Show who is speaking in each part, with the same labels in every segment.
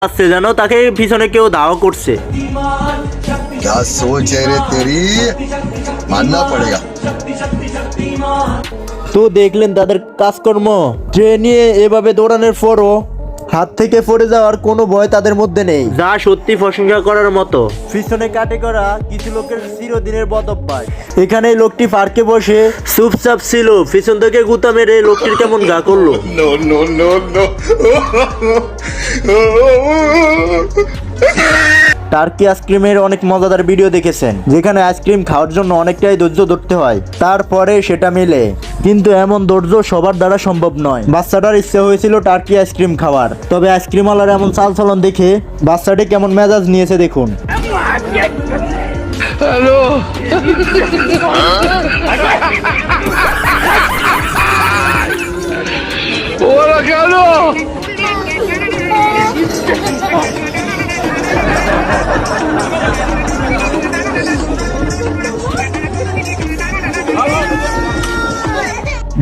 Speaker 1: আসছে জানো, তাকে পিছনে কেউ ধাওয়া করছে।
Speaker 2: क्या सोच है रे तेरी मानना पड़ेगा।
Speaker 3: তো দেখলেন তাদের কাজকর্ম, ট্রেন নিয়ে এভাবে দৌড়ানোর পরও হাত থেকে পড়ে যাওয়ার কোনো ভয় তাদের মধ্যে নেই,
Speaker 1: যা সত্যি প্রশংসা করার মতো।
Speaker 3: পিছনে কাটে করা কিছু লোকের চিরদিনের বদ অভ্যাস। এখানে এই লোকটি পার্কে বসে
Speaker 1: চুপচাপ ছিল, পিছন থেকে গুতা মেরে লোকটির কেমন গা করলো।
Speaker 2: No no no no
Speaker 3: Turkey আইসক্রিমের অনেক মজাদার ভিডিও দেখেছেন, যেখানে আইসক্রিম খাওয়ার জন্য অনেকটাই ধৈর্য ধরতে হয়, তারপরে সেটা মেলে। কিন্তু এমন ধৈর্য সবার দ্বারা সম্ভব নয়। বাচ্চাটার ইচ্ছে হয়েছিল টার্কি আইসক্রিম খাওয়ার, তবে আইসক্রিমওয়ালার এমন চালচলন দেখে বাচ্চাটি কেমন মেজাজ নিয়েছে দেখুন।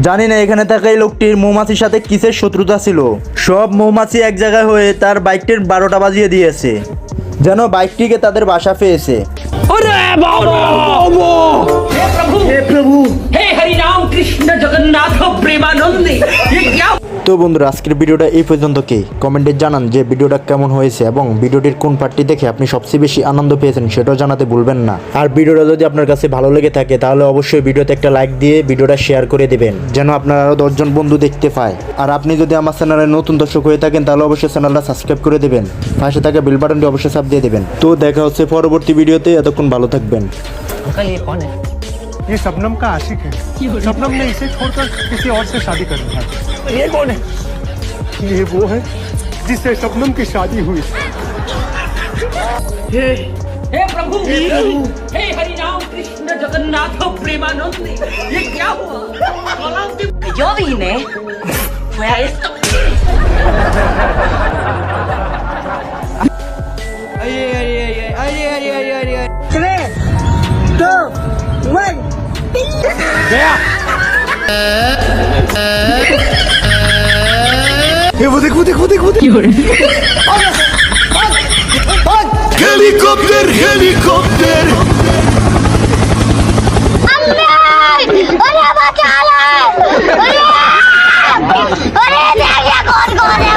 Speaker 3: জানি না এখানে থাকা এই লোকটির মৌমাছির সাথে কিসের শত্রুতা ছিল। সব মৌমাছি এক জায়গায় হয়ে তার বাইকটির 12টা বাজিয়ে দিয়েছে, যেন বাইকটিকে তাদের বাসা পেয়েছে।
Speaker 4: हे प्रभु हे हरि राम कृष्ण जगन्नाथ प्रेमानंद ये क्या।
Speaker 3: তো বন্ধুরা, আজকের ভিডিওটা এই পর্যন্তই। কমেন্টে জানান যে ভিডিওটা কেমন হয়েছে এবং ভিডিওটির কোন পার্টটি দেখে আপনি সবচেয়ে বেশি আনন্দ পেয়েছেন সেটাও জানাতে ভুলবেন না। আর ভিডিওটা যদি আপনার কাছে ভালো লেগে থাকে তাহলে অবশ্যই ভিডিওতে একটা লাইক দিয়ে ভিডিওটা শেয়ার করে দেবেন, যেন আপনার আরও 10 জন বন্ধু দেখতে পায়। আর আপনি যদি আমার চ্যানেলে নতুন দর্শক হয়ে থাকেন তাহলে অবশ্যই চ্যানেলটা সাবস্ক্রাইব করে দেবেন, পাশে থাকা বেল বাটনটি অবশ্যই চাপ দিয়ে দেবেন। তো দেখা হচ্ছে পরবর্তী ভিডিওতে, এতক্ষণ ভালো থাকবেন।
Speaker 4: अंकल ये कौन है।
Speaker 5: ये शबनम का आशिक है। शबनम ने इसे छोड़कर किसी और से शादी कर लिया।
Speaker 4: ये कौन है।
Speaker 5: ये वो है जिससे शबनम की शादी हुई।
Speaker 4: हे प्रभु हे हरि राम कृष्ण जगन्नाथ प्रेमानंद ये क्या हुआ। Yo vine fue a esto.
Speaker 2: वो देख हेलीकॉप्टर हेलीकॉप्टर
Speaker 6: ওরে বাঁচালে ওরে ওরে দেখে কোন করে